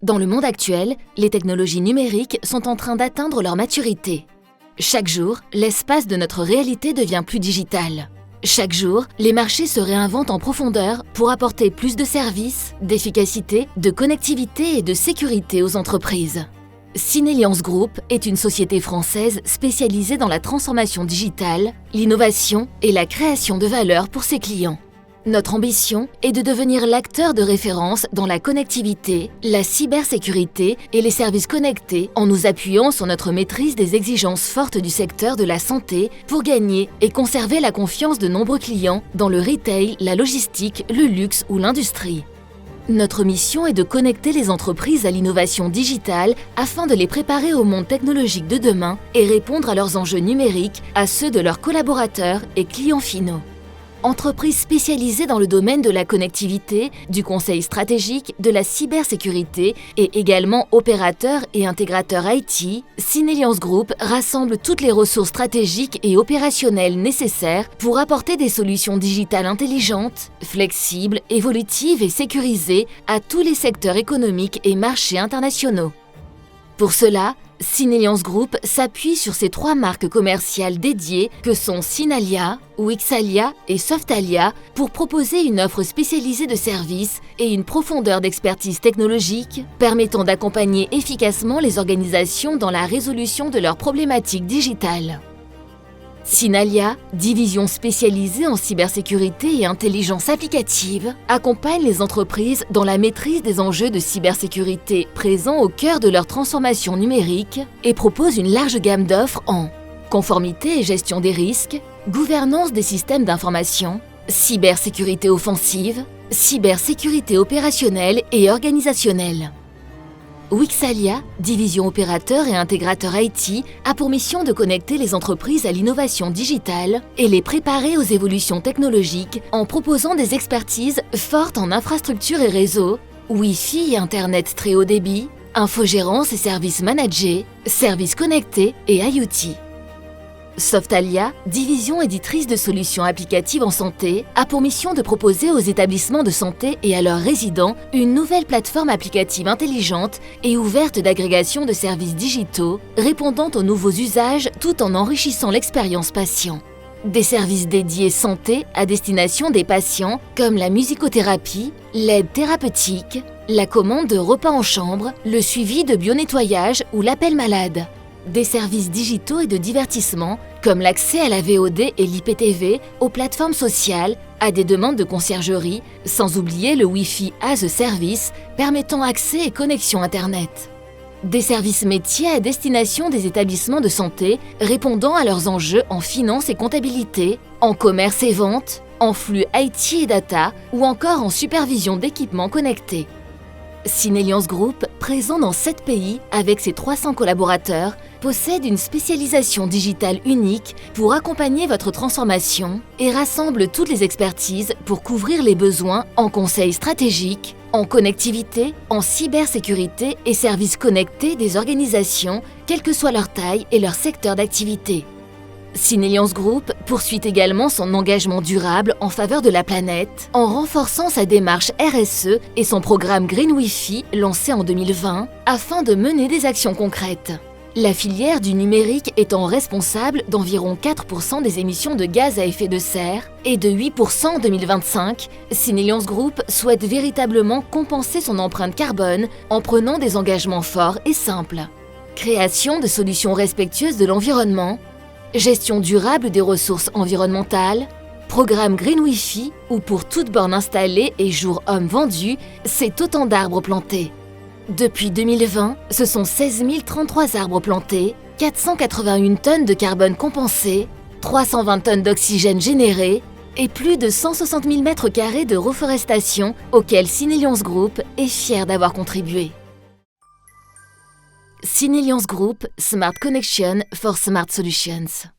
Dans le monde actuel, les technologies numériques sont en train d'atteindre leur maturité. Chaque jour, l'espace de notre réalité devient plus digital. Chaque jour, les marchés se réinventent en profondeur pour apporter plus de services, d'efficacité, de connectivité et de sécurité aux entreprises. Syneliance Group est une société française spécialisée dans la transformation digitale, l'innovation et la création de valeur pour ses clients. Notre ambition est de devenir l'acteur de référence dans la connectivité, la cybersécurité et les services connectés en nous appuyant sur notre maîtrise des exigences fortes du secteur de la santé pour gagner et conserver la confiance de nombreux clients dans le retail, la logistique, le luxe ou l'industrie. Notre mission est de connecter les entreprises à l'innovation digitale afin de les préparer au monde technologique de demain et répondre à leurs enjeux numériques, à ceux de leurs collaborateurs et clients finaux. Entreprise spécialisée dans le domaine de la connectivité, du conseil stratégique, de la cybersécurité et également opérateur et intégrateur IT, Syneliance Group rassemble toutes les ressources stratégiques et opérationnelles nécessaires pour apporter des solutions digitales intelligentes, flexibles, évolutives et sécurisées à tous les secteurs économiques et marchés internationaux. Pour cela, Syneliance Group s'appuie sur ses 3 marques commerciales dédiées que sont Synalia, Wixalia et Softalia pour proposer une offre spécialisée de services et une profondeur d'expertise technologique permettant d'accompagner efficacement les organisations dans la résolution de leurs problématiques digitales. Synalia, division spécialisée en cybersécurité et intelligence applicative, accompagne les entreprises dans la maîtrise des enjeux de cybersécurité présents au cœur de leur transformation numérique et propose une large gamme d'offres en conformité et gestion des risques, gouvernance des systèmes d'information, cybersécurité offensive, cybersécurité opérationnelle et organisationnelle. Wixalia, division opérateur et intégrateur IT, a pour mission de connecter les entreprises à l'innovation digitale et les préparer aux évolutions technologiques en proposant des expertises fortes en infrastructure et réseau, Wi-Fi et Internet très haut débit, infogérance et services managés, services connectés et IoT. Softalia, division éditrice de solutions applicatives en santé, a pour mission de proposer aux établissements de santé et à leurs résidents une nouvelle plateforme applicative intelligente et ouverte d'agrégation de services digitaux, répondant aux nouveaux usages tout en enrichissant l'expérience patient. Des services dédiés santé à destination des patients comme la musicothérapie, l'aide thérapeutique, la commande de repas en chambre, le suivi de bionettoyage ou l'appel malade. Des services digitaux et de divertissement, comme l'accès à la VOD et l'IPTV, aux plateformes sociales, à des demandes de conciergerie, sans oublier le Wi-Fi as a Service, permettant accès et connexion Internet. Des services métiers à destination des établissements de santé, répondant à leurs enjeux en finance et comptabilité, en commerce et vente, en flux IT et data, ou encore en supervision d'équipements connectés. Syneliance Group, présent dans 7 pays avec ses 300 collaborateurs, possède une spécialisation digitale unique pour accompagner votre transformation et rassemble toutes les expertises pour couvrir les besoins en conseil stratégique, en connectivité, en cybersécurité et services connectés des organisations, quelle que soit leur taille et leur secteur d'activité. Syneliance Group poursuit également son engagement durable en faveur de la planète en renforçant sa démarche RSE et son programme Green Wi-Fi lancé en 2020 afin de mener des actions concrètes. La filière du numérique étant responsable d'environ 4% des émissions de gaz à effet de serre et de 8% en 2025, Syneliance Group souhaite véritablement compenser son empreinte carbone en prenant des engagements forts et simples. Création de solutions respectueuses de l'environnement, gestion durable des ressources environnementales, programme Green Wi-Fi où pour toute borne installée et jour homme vendu, c'est autant d'arbres plantés. Depuis 2020, ce sont 16 033 arbres plantés, 481 tonnes de carbone compensé, 320 tonnes d'oxygène généré et plus de 160 000 m² de reforestation auxquels Syneliance Group est fier d'avoir contribué. Syneliance Group, Smart Connection for Smart Solutions.